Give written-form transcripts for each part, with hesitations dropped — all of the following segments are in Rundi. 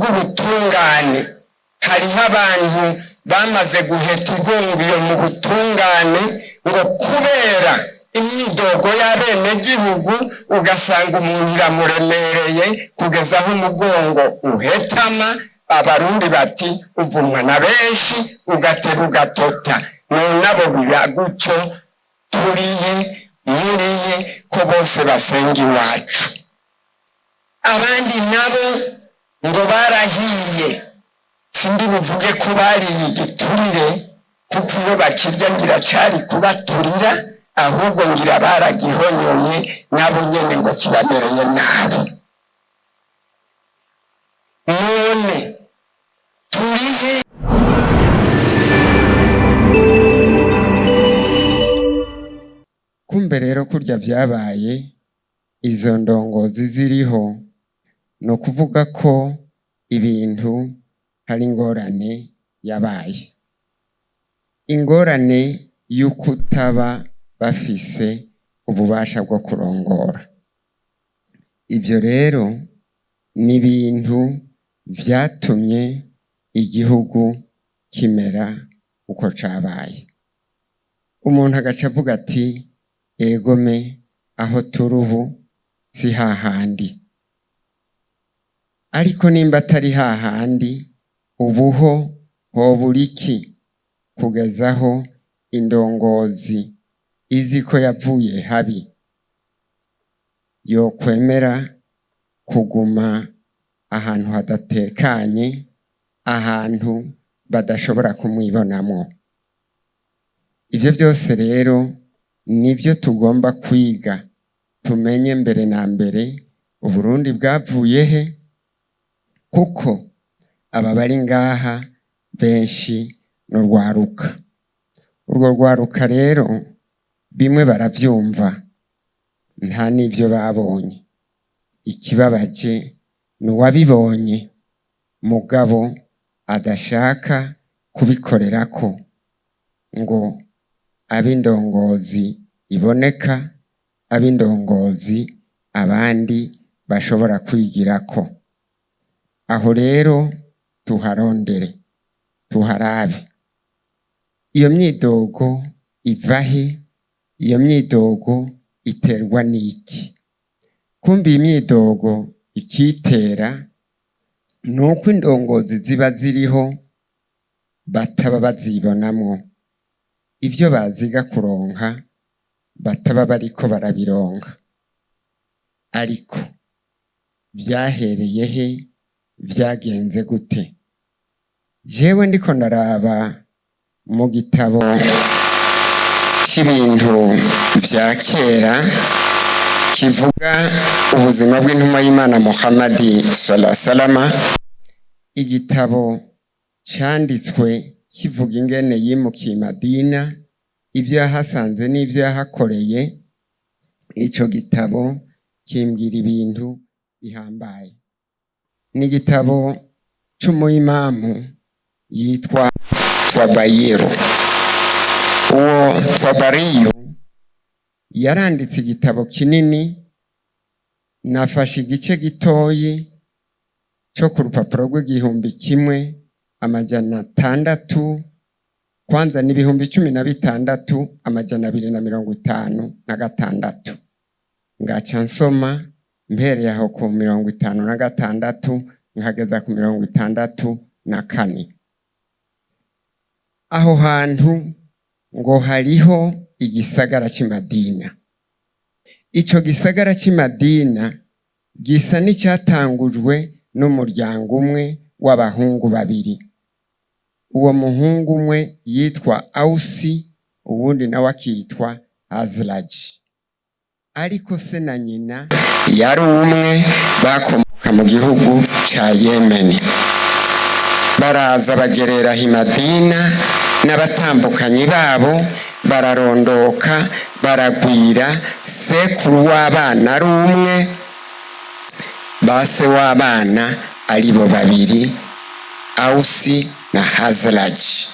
bw'ubutungane. Hariho abantu bamaze guheta igungiye mu butungane ngo kubera imyidogo y'abenegihugu ugasanga umuntu iramuremereye kugeza aho umugongo uhetama. Abarundi bati uvumwa na benshi ugatera ugatota. None abo biba gutyo, turiye muriye ko bose basenga iwacu. Abandi nabo ngo barahiye, sindi buvuge ko bariye igiturire kuko iyo bakirya ngira cari kubaturira, ahubwo ngira baragihonyoye nabo nyene ngo kibamereye nabi. None turihe kumbe rero kurya byabaye izo ndongozi ziriho, no kuvuga ko ibintu hari ingorane yabaye, ingorane y'ukutaba bafise ububasha bwo kurongora. Ibyo rero ni ibintu byatumye igihugu kimera uko cabaye. Umuntu agaca avuga ati egome aho turi ubu si hahandi. Ariko nimba atari hahandi, ubuho hobura iki kugezaho indongozi izi ko yavuye habi yokwemera kuguma ahantu hadatekanye, ahantu badashobora kumwibonamwo. Ibyo byose rero nibyo tugomba kwiga, tumenye mbere na mbere Uburundi bwavuye he, kuko aba bari ngaha benshi n'urwaruka. Urwo rwaruka rero bimwe baravyumva, nta n'ivyo babonye. Ikibabaje n'uwabibonye mugabo adashaka kubikorerako ngo ab'indongozi iboneka, ab'indongozi abandi bashobora kwigirako. Aho rero tuharondere, tuharabe. Iyo myidogo ivahe? Iyo myidogo iterwa n'iki? Kumbi imyidogo ikitera nuko indongozi ziba ziriho bataba bazibonamwo, ibyo baziga kuronka bataba bariko barabironka. Ariko byahereye he? Byagenze gute? Jewe ndiko ndaraba mu gitabo c'ibintu vya kera kivuga ubuzima bw'intumwa y'Imana Muhammadi sallallahu alaihi wasallam, igitabo canditswe kivuga ingene yimukiye Madina, ibyo yahasanze n'ibyo yahakoreye. Ico gitabo kimbwira ibintu bihambaye. Ni igitabo c'umuimamu yitwa Twabayiro. Uwo Twabariyo yaranditse igitabo kinini. Nafashe igice gitoyi cyo ku rupapuro rw'1,600, kwanza ni 16,256, ngaca nsoma mpereye aho ku 56 nkageza ku 64. Aho hantu ngo hariho igisagara cy'i Madina. Ico gisagara cy'i Madina gisa n'icyatangujwe n'umuryango umwe w'abahungu babiri. Uwo muhungu umwe yitwa Ausi, uwundi nawe akitwa Azraji. Ariko se na nyina yari umwe, bakomoka mu gihugu ca Yemeni. Baraza bagerera i Madina n'abatambukanyi babo, bararondoka baragwira. Sekuru w'abana ari umwe, base w'abana ari bo babiri, Ausi na Azraji.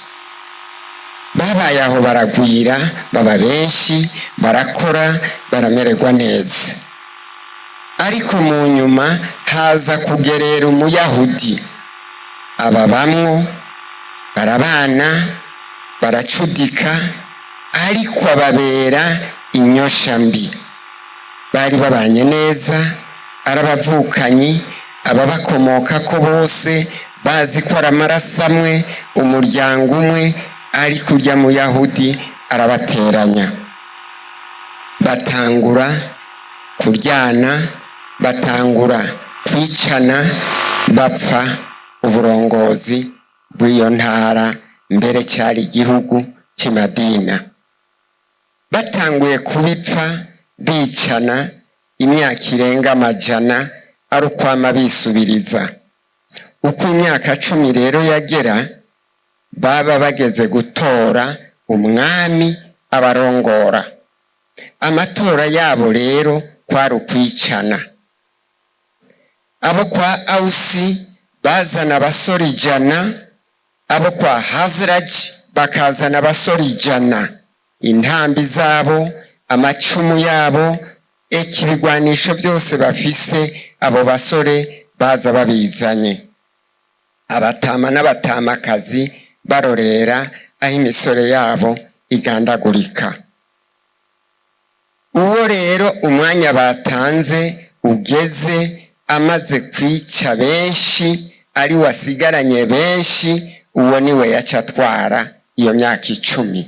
Babaye aho baragwira, baba benshi, barakora, baramererwa neza. Ariko mu nyuma haza kugerera Umuyahudi aba bamwo barabana baracudika, ariko ababera inyosha mbi. Bari babanye neza, arabavukanyi, ababakomoka ko bose bazi ko ari amaraso amwe, umuryango umwe, ariko urya Muyahudi arabateranya. Batangura kuryana, batangura kwicana, bapfa uburongozi bw'iyo ntara, mbere cyari igihugu cy'Imadina. Batanguye kubipfa bicana imyaka irenga amajana, ari ukwama bisubiriza. Uko imyaka 10 rero yagera, baba bageze gutora umwami abarongora. Amatora yabo rero kwari ukwicana. Abo kwa Ausi bazana abasore 100, abo kwa Hazraji bakazana abasore 100. Intambi zabo, amacumu yabo, ikibigwanisho byose bafise, abo basore baza babizanye. Abatama n'abatamakazi barorera aho imisore yabo igandagurika. Uwo rero umwanya batanze ugeze, amaze kwica benshi, ari wasigaranye benshi, uwo niwe yacatwara iyo myaka 10.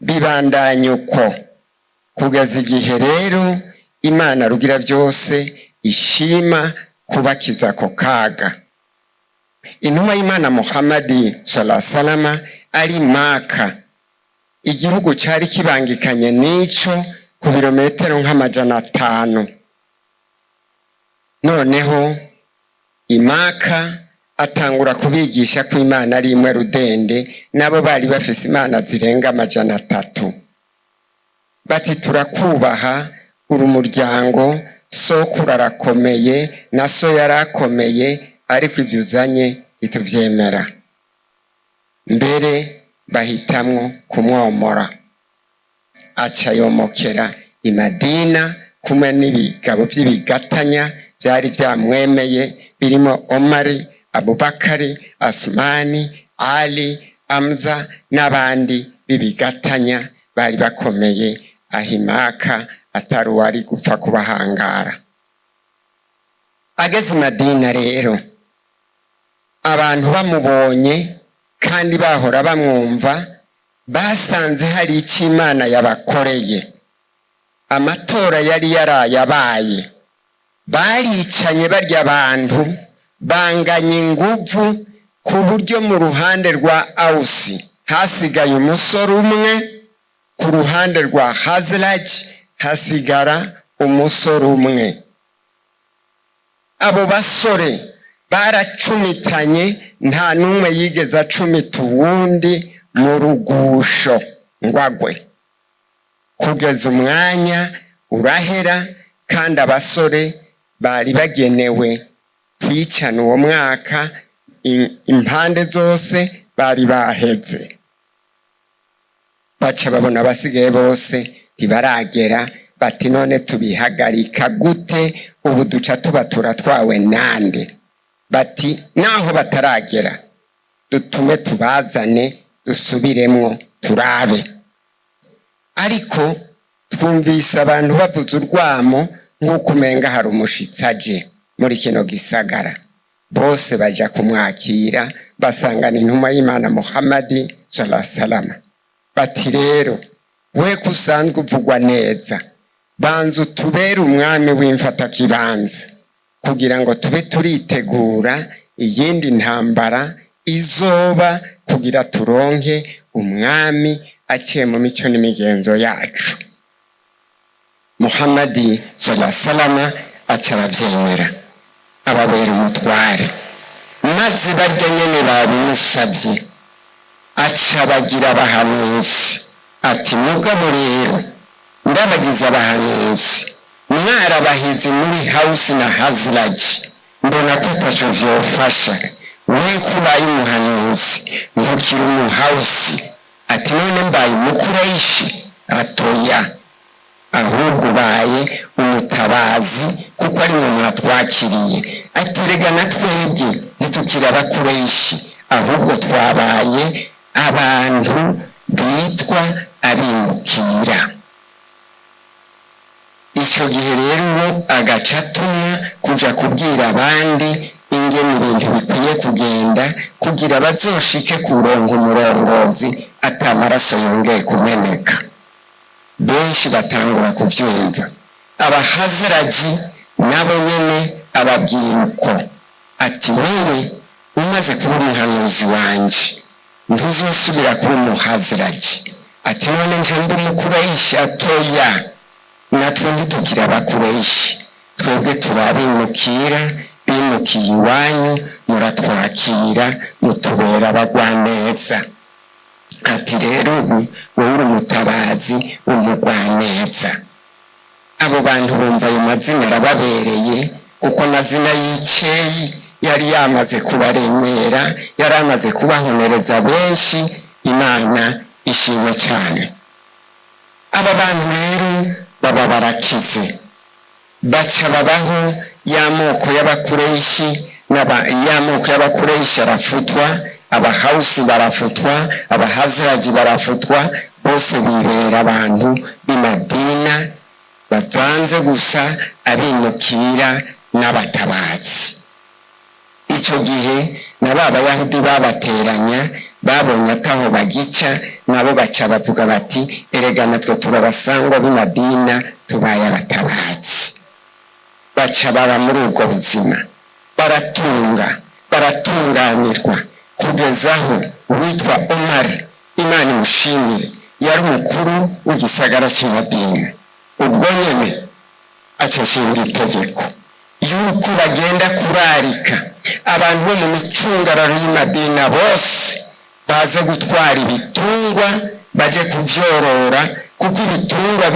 Bibandanya uko kugeza igihe rero Imana rugira byose ishima kubakiza ko kaga. Intumwa y'Imana Muhammadi sallallahu alaihi wasallam ari Maka, igihugu cyari kibangikanye n'ico ku birometero nk'amajana 5. Noneho Imaka atangura kubigisha ko Imana ari imwe rudende, nabo bari bafise imana zirenga amajana 3. Bati turakubaha, uri umuryango, sokuru arakomeye na so yarakomeye, ariko ibyo uzanye ituvyemera. Mbere bahitamwo kumwomora. Aca yomokera i Madina kumwe n'ibigabo by'ibigatanya byari byamwemeye, birimo Omari, Abubakari, Asmani, Ali, Amza n'abandi bibigatanya bari bakomeye, ahimaka atari wari gupfa kubahangara. Ageze Madina rero, abantu bamubonye kandi bahora bamwumva, basanze hari icyo Imana yabakoreye. Amatora yari yarayabaye, baricanye barya abantu, banganya inguvu, ku buryo mu ruhande rwa Ausi hasigaye umusore umwe, ku ruhande rwa Hazraji hasigara umusore umwe. Abo basore baracumitanye, nta numwe yigeze acumita uwundi mu rugusho ngwagwe. Kugeza umwanya urahera, kandi abasore bari bagenewe kwicana uwo mwaka, impande zose bari baheze. Baca babona abasigaye bose ntibaragera, bati none tubihagarika gute? Ubu duca tuba turatwawe nande? Bati naho bataragera dutume tubazane dusubiremwo turabe. Ariko twumvise abantu bavuza urwamo nk'uko umenga hari umushitsi aje muri kino gisagara. Bose baja kumwakira, basangana intumwa y'Imana Muhammadi sallallahu alaihi wasallam. Bati rero we kusanzwe uvugwa neza, banza utubere umwami w'imfatakibanza, kugira ngo tube turitegura iyindi ntambara izoba, kugira turonke umwami aciye mu mico n'imigenzo yacu. Muhammadi sallallahu alaihi wasallam aca arabyemera, ababera umutware. Maze barya nyene babimusabye, aca bagira abahanuzi. Ati mugabo rero ndabagize abahanuzi, mwarabahizi muri Hausi na Hazraji, mbona ko taco vyofasha. We kubaye umuhanuzi ntukiri umuhausi. Ati none mbaye umukuraishi? Atoya, ahubwo ubaye umutabazi, kuko ari mwe mwatwakiriye. Ati rega natwebwe ntitukiri abakoreshi, ahubwo twabaye abantu bitwa abimukira. Icyo gihe rero uwo agaca atumwa kuja kubwira abandi ingene ibintu bikwiye kugenda kugira bazoshike kuronka umurongozi atamaraso yongeye kumeneka. Benshi batangura kubyumva. Abahaziraji nabo nyene ababwira uko ati wewe umaze kuba umuhanuzi wanje ntuzosubira kuba umuhaziraji. Ati none nje ndi umukureshi? Atoya, natwe ntitukiri abakureshi, twebwe turabimukira bimukiye iwanyu, muratwakira mutubera abagwaneza. Ati rero ubu wowe uri umutabazi w'umugwaneza. Abo bantu bumva ayo mazina arababereye, kuko amazina y'Iceyi yari yamaze kubaremera, yari amaze kubahonereza benshi. Imana ishimwe cyane. Aba bantu rero baba barakize, baca babaho y'amoko y'abakureshi, y'amoko y'abakureshi arafutwa, abahawusi barafutwa, abahaziraji barafutwa, bose bibera abantu b'Imadina bavanze gusa abimukira n'abatabazi. Icyo gihe na ba Bayahudi babateranya, babonye ataho bagica, nabo baca bavuga bati erega natwe turabasangwa b'Imadina tubaye abatabazi. Baca baba muri ubwo buzima, baratunganirwa kugeza aho uwitwa Omar, Imana imushimire, yari umukuru w'igisagara cy'Imadina. Ubwo nyene aca ashinga itegeko yuko bagenda kurarika abantu bo mu micungararo y'Imadina bose baze gutwara ibitungwa baje kuvyorora, kuko ibitungwa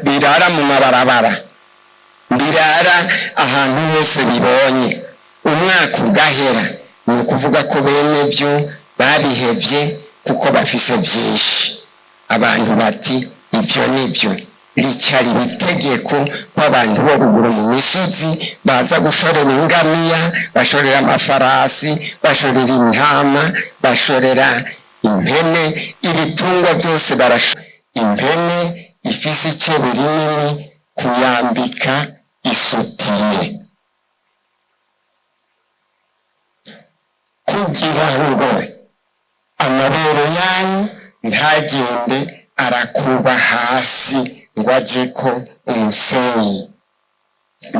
birara mu mabarabara, birara ahantu hose bibonye. Umwaka ugahera, ni ukuvuga ko bene byo babihevye kuko bafise vyinshi. Abantu bati ivyo nivyo, ricari ibitegeko ko abantu bo ruguru mu misozi baza gushorera ingamiya, bashorera amafarasi, bashorera intama, bashorera impene, ibitungwa byose barashorera. Impene ifise icebe rinini kuyambika isutiye, kugira ngo amabere yayo ntagende arakuba hasi ngo ajeko umusenyi.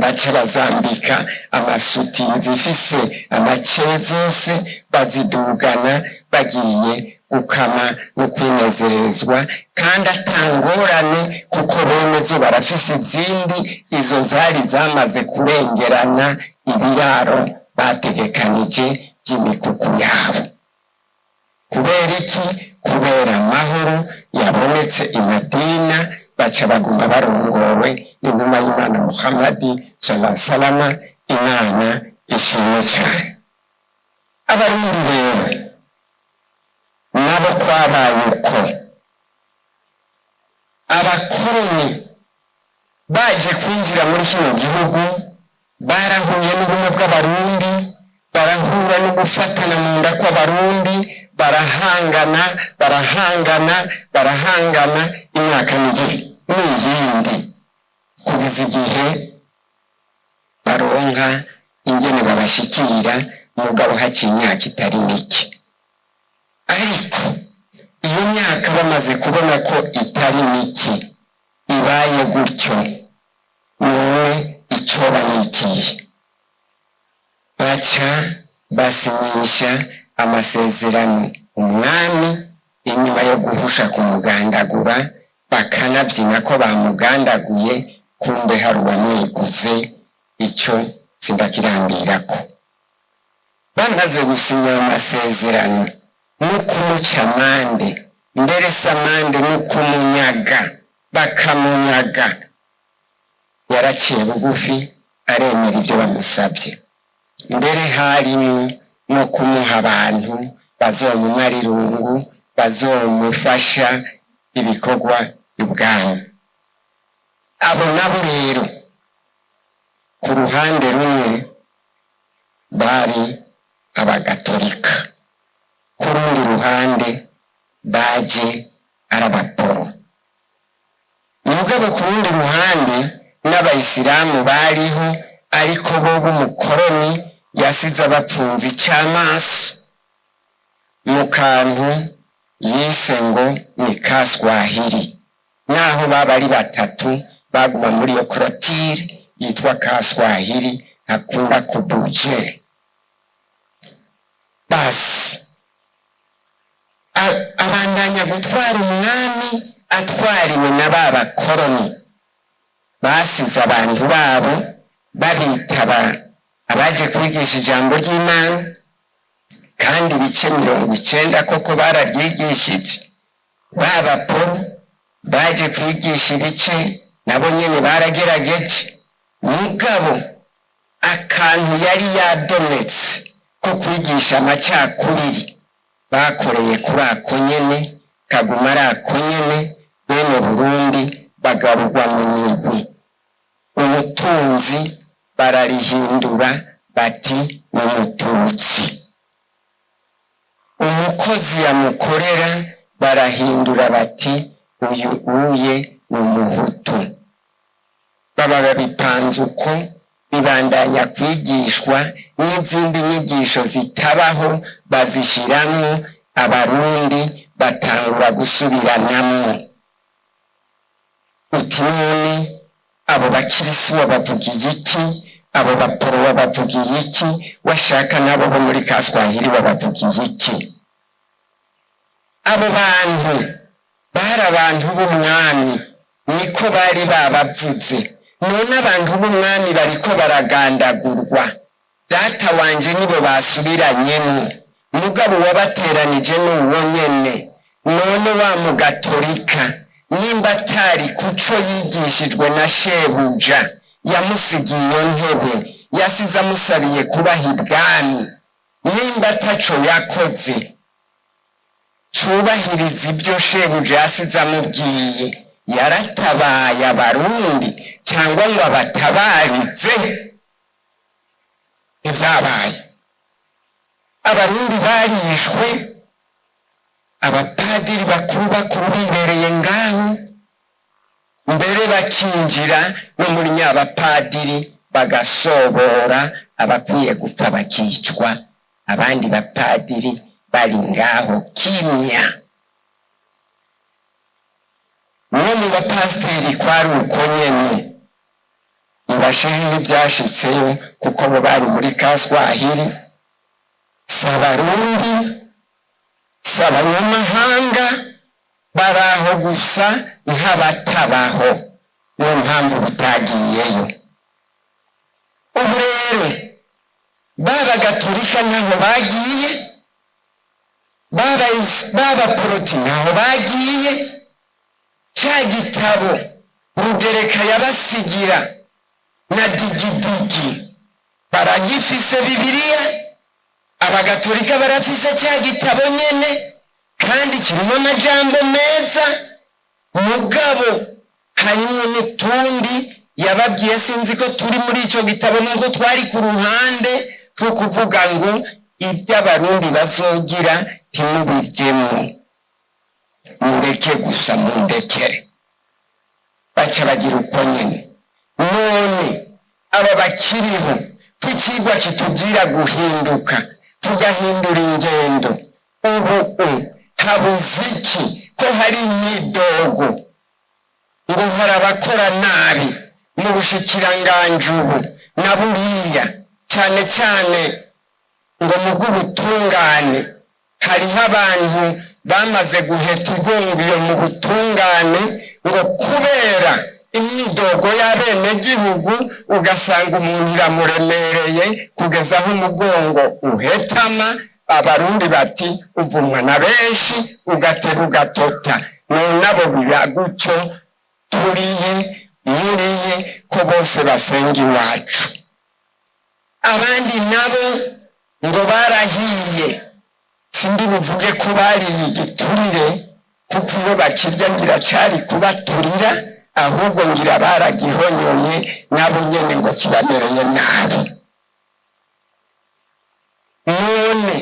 Baca bazambika amasutiye zifise amacebe zose, bazidugana bagiye gukama no kwinezerezwa, kandi atangorane kuko bene zo barafise izindi, izo zari zamaze kurengerana ibiraro bategekanije by'imikuku yabo. Kubera iki? Kubera amahoro yabonetse Imadina, baca baguma barongowe n'intumwa y'Imana Muhammadi sallallahu alaihi wasallam. Imana ishimwe cyane. Abarundi rero nabo kwabaye uko. Abakoroni baje kwinjira muri kino gihugu barahuye n'ubumwe bw'Abarundi, barahura no gufatana mu nda kw'Abarundi, barahangana imyaka n'iyindi, kugeza igihe baronka ingene babashikira. Mugabo haciye imyaka itari mike, ariko iyo myaka bamaze kubona ko itari mike ibaye gutyo, none icyo banikiye, baca basinyisha amasezerano umwami, inyuma yo guhusha kumugandagura, bakanabyina ko bamugandaguye, kumbe hari uwamwiguze. Icyo sindakirandirako. Bamaze gusinya amasezerano no kumuca amande, mbere samande no kumunyaga, bakamunyaga, yaraciye bugufi aremera ibyo bamusabye. Mbere harimo no kumuha abantu bazomumara irungu, bazomufasha ibikorwa by'ubwami. Abo nabo rero ku ruhande rumwe bari n'abagatolika, ku rundi ruhande baje ari abaporo. Mugabo ku rundi ruhande n'abayisilamu bariho, ariko bo b'umukoroni yasize abapfunze icamaso mu kantu yise ngo ni Kaswahili, naho baba ari batatu baguma muri iyo korotire yitwa Kaswahili, hakunda kubuje. Basi abandanya gutwara umwami atwariwe na babakoroni, basize abantu babo babitaba abaje kwigisha ijambo ry'Imana, kandi ibice 90 koko bararyigishije. Babaporo baje kwigisha ibice nabo nyene baragerageje, mugabo akantu yari yadometse ko kwigisha amacakubiri bakoreye kuri ako nyene, kaguma ari ako nyene. Bene Burundi bagaburwa mu migwi, umutunzi bararihindura bati ni Umututsi, umukozi yamukorera barahindura bati uyu uye ni Umuhutu. Baba babipanze uko, bibandanya kwigishwa n'izindi nyigisho zitabaho bazishiramwo, abarundi batangura gusubiranamwo. Uti none abo bakirisu babavugiye iki? Abo baporo babavugiye iki? Washaka nabo bo muri Kaswahili babavugiye iki? Abo bantu bari abantu b'umwami, niko bari babavuze. None abantu b'umwami bariko baragandagurwa, data wanje nibo basubiranyemo, mugabo wabateranije n'uwo nyene. None wa mugatolika nimba atari kuco yigishijwe na shebuja yamusigiye iyo ntebe, yasize amusabiye kubaha ibwami, nimba ataco yakoze cubahiriza ibyo shebuja yasize amubwiye, yaratabaye abarundi cyangwa ngo abatabarize? Ivyabaye abarundi barishwe, abapadiri bakuru bibereye ngaho, mbere bakinjira no muri nyabapadiri bagasobora abakwiye gupfa bakicwa, abandi bapadiri bari ngaho kimya. Uwo mu bapasiteri kwari uko nyene, mubashehe n'ivyashitseyo kuko bo bari muri Kaswahili, s'abarundi s'abanyamahanga, baraho gusa nk'abatabaho, niyo mpamvu butagiyeyo. Ubu rero b'abagatolika ntaho bagiye, b'abaporoti ntaho bagiye. Cya gitabo Rugereka yabasigira na digidigi baragifise, Bibiliya abagatolika barafise cya gitabo nyene, kandi kirimo amajambo meza, mugabo harimo n'utundi yababwiye, sinzi ko turi muri ico gitabo nuko twari ku ruhande two kuvuga ngo iby'abarundi bazogira ntimubijemo, mureke gusa mundekere. Baca bagira uko nyene. None aba bakiriho kw'icigwa kitubwira guhinduka, tugahindura ingendo, ubu habuze iki? Ko hari imyidogo ngo hari abakora nabi mu bushikiranganji ubu na buriya, cyane cyane ngo mu bw'ubutungane hariho abantu bamaze guheta igongiyo mu butungane, ngo kubera imyidogo y'abenegihugu ugasanga umuntu iramuremereye kugeza aho umugongo uhetama. Abarundi bati uvumwa na benshi ugatera ugatota. None abo biba gutyo, turiye muriye ko bose basenga iwacu. Abandi nabo ngo barahiye, sindi buvuge ko bariye igiturire, kuko iyo bakirya ngira cari kubaturira, ahubwo ngira baragihonyoye nabo nyene ngo kibamereye nabi. None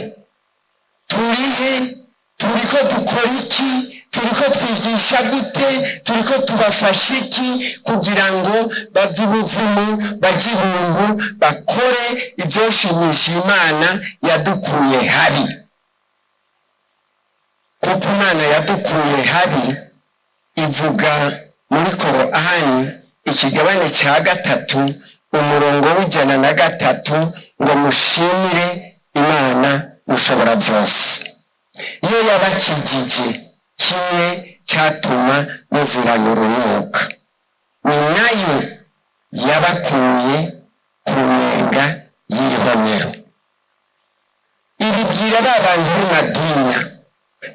dukora iki, turiko twigisha gute, turiko tubafasha iki kugira ngo bave ibuzimu baje ibuntu bakore ivyoshimisha Imana yadukuye habi. Kuko Imana yadukuye habi ivuga muri Korani ikigabane ca 3 umurongo w'103 ngo mushimire Imana mushobora byose. Iyo yabakijije kimwe cyatuma muzirana urunuka, ni nayo yabakuye ku nyenga y'ihomero. Ibibwira babantu b'Madina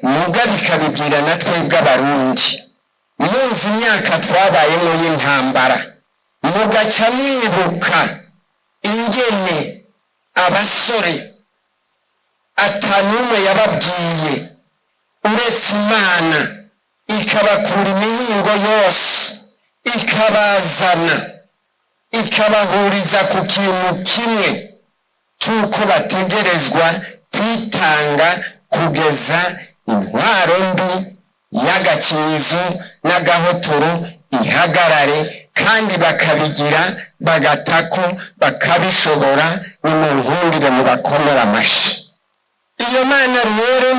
muga bikabibwira na twebwe Abarundi. Mwumva imyaka twabayemo y'intambara, mugaca mwibuka ingene abasore atanumwe yababwiye uretse Imana ikabakura imihingo yose ikabazana ikabahuriza ku kintu kimwe cy'uko bategerezwa kwitanga kugeza intwaro mbi y'agakinyizo n'agahotoro ihagarare, kandi bakabigira bagatako bakabishobora. Nimunkundire mubakomera amashyi. Iyo Mana rero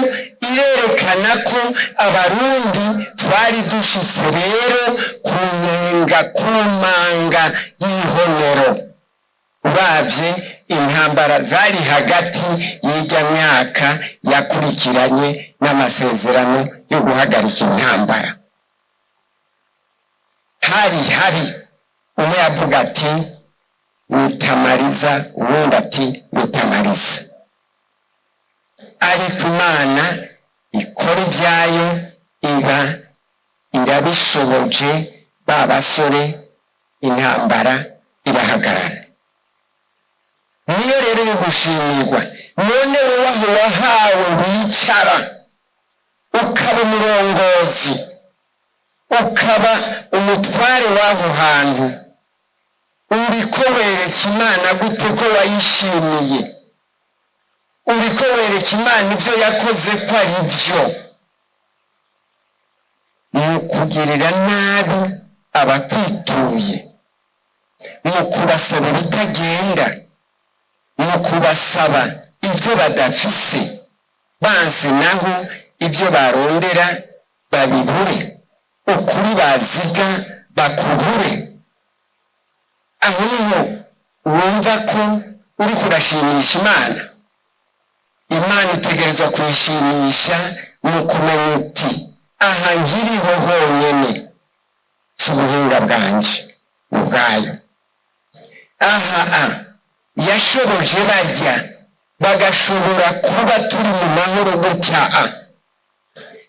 irerekana ko Abarundi twari dushitse rero ku nyenga ku manga y'ihomero. Uravye intambara zari hagati y'ijya myaka yakurikiranye n'amasezerano yo guhagarika intambara, hari habi. Umwe yavuga ati nitamariza, uwundi ati nitamariza. Ariko Imana ikora ibyayo iba irabishoboje, ba basore intambara irahagarara. Niyo rero yo gushimirwa. None wowe aho wahawe wicara ukaba umurongozi, ukaba umutware w'aho hantu, uriko wereka Imana gute ko wayishimiye? Uriko wereka Imana ibyo yakoze ko ari byo? Mu kugirira nabi abakwituye, mu kubasaba ibitagenda, mu kubasaba ibyo badafise, banse naho ibyo barondera babibure, ukuri baziga bakubure. Aho niho wumva ko uri kurashimisha Imana. Imana itegerezwa kuyishimisha mu kumenya uti aha nkiriho honyene si ubuhinga bwanje ubwayo. Aha yashoboje bajya bagashobora kuba turi mu mahoro gutya,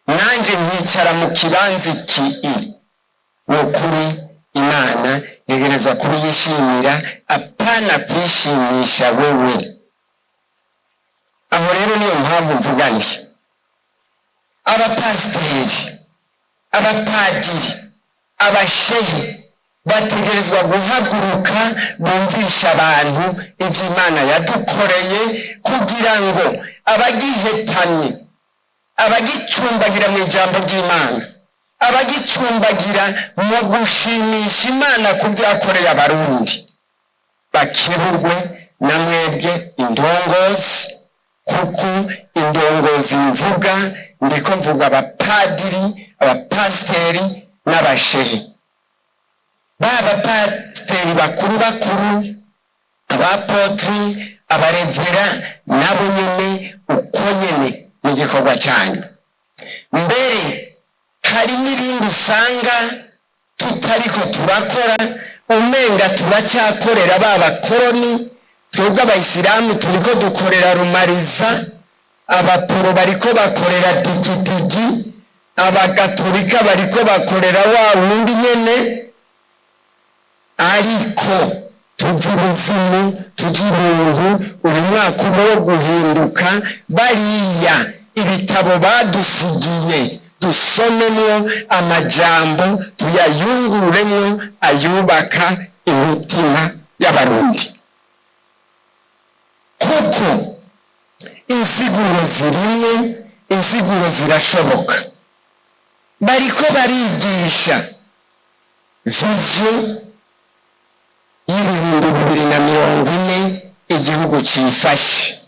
nanjye nkicara mu kibanza iki. Ni ukuri Imana itegerezwa kubiyishimira, apana kwishimisha wewe. Aho rero niyo mpamvu mvuga nti abapasiteri, abapadiri, abashehe bategerezwa guhaguruka bumvisha abantu ibyo Imana yadukoreye, kugira ngo abagihetanye, abagicumbagira mu ijambo ry'Imana, abagicumbagira mu gushimisha Imana ku byakoreye Abarundi, bakeburwe na mwebwe indongozi. Kuko indongozi mvuga ndiko mvuga abapadiri, abapasiteri n'abashehe. B'abapasiteri bakuru abapotri, abarevera nabo nyene uko nyene n'igikorwa cyanyu. Mbere hari n'ibindi usanga tutariko turakora, umenga turacyakorera babakoroni. Twebwe Abayisilamu turiko dukorera rumariza, abaporo bariko bakorera digidigi, abagatolika bariko bakorera wa wundi nyene. Ariko tuzi ubuzimu, tuzi ibintu, uyu mwaka wo guhinduka. Bariya ibitabo badusigiye dusomemwo amajambo, tuyayungururemwo ayubaka imitima y'Abarundi. Kuko insiguro ziriye insiguro zirashoboka. Bariko barigisha vision y'ibihumbi 2040 igihugu cifashe,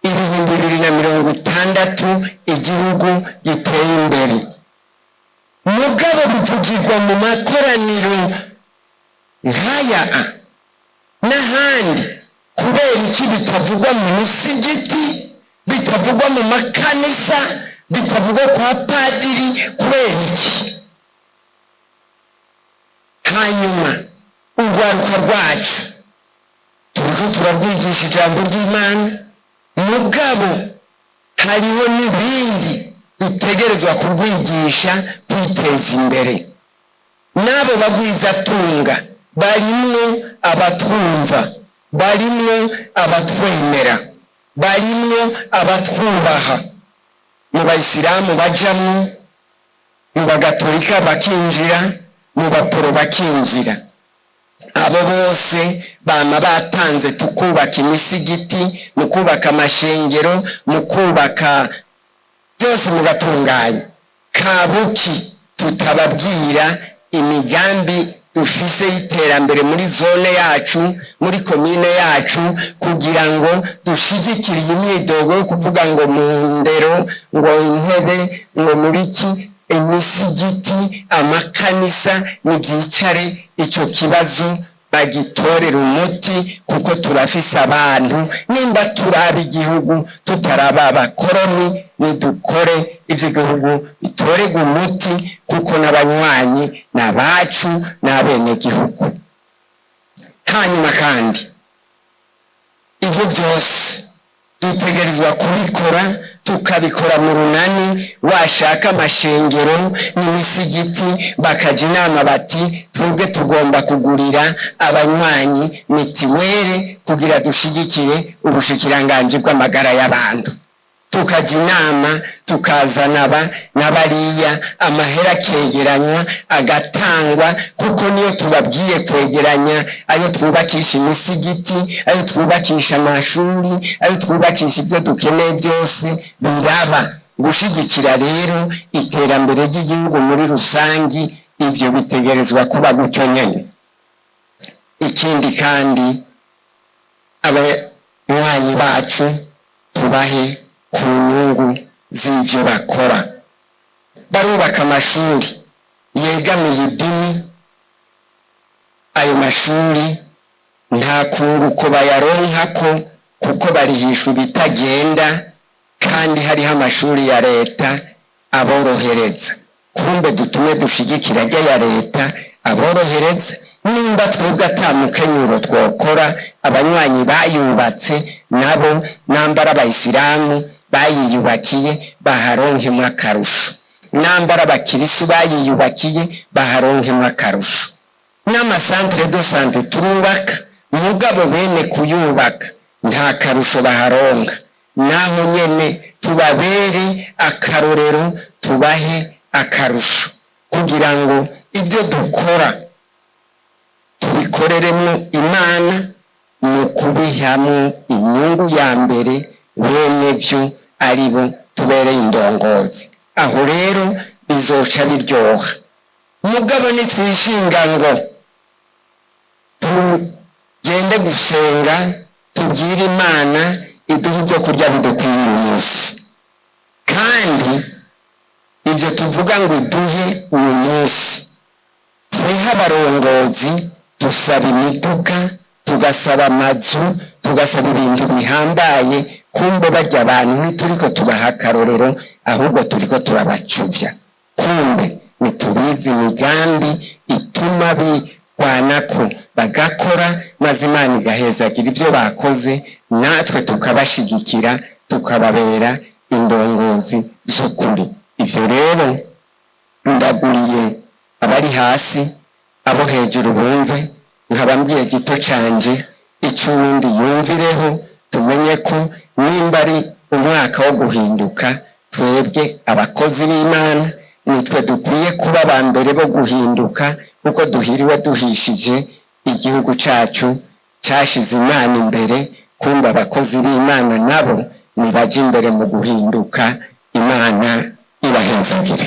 2060 igihugu giteye imbere. Mugabo bivugirwa mu makoraniro nk'aya n'ahandi. Kubera iki bitavugwa mu misigiti, bitavugwa mu makanisa, bitavugwa kwa padiri? Kubera iki? Hanyuma urwaruka rwacu turiko turarwigisha ijambo ry'Imana, mugabo hariho n'ibindi dutegerezwa kurwigisha kwiteza imbere. N'abo bagwizatunga barimwo abatwumva, barimwo abatwemera, barimwo abatwubaha. Mu bayisilamu bajamwo, mu bagatolika bakinjira, mu baporo bakinjira. Abo bose bama batanze tukubaka imisigiti, mu kubaka amashengero, mu kubaka byose mugatunganya. Kabuki tutababwira imigambi dufise y'iterambere muri zone yacu, muri komine yacu, kugira ngo dushigikire imyidogo yo kuvuga ngo mu ndero, ngo intebe, ngo muriki, imisigiti, amakanisa nibyicare ico kibazo bagitorera umuti, kuko turafise abantu. Nimba turaba igihugu tutaraba abakoroni, nidukore ivy'igihugu bitorerwa umuti, kuko n'abanywanyi n'abacu n'abenegihugu. Hanyuma kandi ibyo byose dutegerezwa kubikora, tukabikora mu runani. Washaka amashengero n'imisigiti bakaja inama bati twebwe tugomba kugurira abanywanyi mitiwere kugira dushigikire ubushikiranganji bw'amagara y'abantu. Tukaja inama, tukazana n'abariya, amahera akegeranywa agatangwa, kuko niyo tubabwiye kwegeranya ayo twubakisha imisigiti, ayo twubakisha amashuri, ayo twubakisha ibyo dukeneye byose biraba. Gushigikira rero iterambere ry'igihugu muri rusangi, ibyo bitegerezwa kuba gutyo nyene. Ikindi kandi abanywanyi bacu tubahe ku nyungu z'ivyo bakora. Barubaka amashuri yegamiye idini, ayo mashuri nta kunguko bayaronkako, kuko barihishwa ibitagenda, kandi hariho amashuri ya leta aborohereza. Kumbe dutume dushigikira ajya ya leta aborohereza. Nimba twebwe atamukenyuro twokora, abanywanyi bayubatse nabo nambara abayisilamu bayiyubakiye baharonkemwo akarusho, nambara abakirisu bayiyubakiye baharonkemwo akarusho. N'amasantere do sante turubaka, mugabo bene kuyubaka nta karusho baharonka. Naho nyene tubabere akarorero, tubahe akarusho, kugira ngo ibyo dukora tubikoreremo Imana, mu kubihamwo inyungu ya mbere bene byo aribo tubereye indongozi. Aho rero bizoca biryoha. Mugabo nitwishinga ngo tugende gusenga, tubwire Imana iduha ibyo kurya bidukwiye uyu munsi, kandi ibyo tuvuga ngo iduhe uyu munsi, twehe abarongozi dusaba imiduga, tugasaba amazu, tugasaba ibintu bihambaye. Kumbe barya abantu ntituriko tubaha akarorero, ahubwo turiko turabacuvya. Kumbe nitubizi imigambi ituma bigwanako bagakora, maze Imana igahezagira ibyo bakoze, natwe tukabashigikira, tukababera indongozi z'ukuri. Ivyo rero ndaguriye abari hasi, abo hejuru bumve, nkabambwiye gito canje, icyo uwundi yumvireho. Tumenye ko nimba ari umwaka wo guhinduka, twebwe abakozi b'Imana nitwe dukwiye kuba aba mbere bo guhinduka, kuko duhiriwe duhishije igihugu cacu cyashize Imana imbere. Kumbe abakozi b'Imana nabo nibaje imbere mu guhinduka. Imana ibahezagire.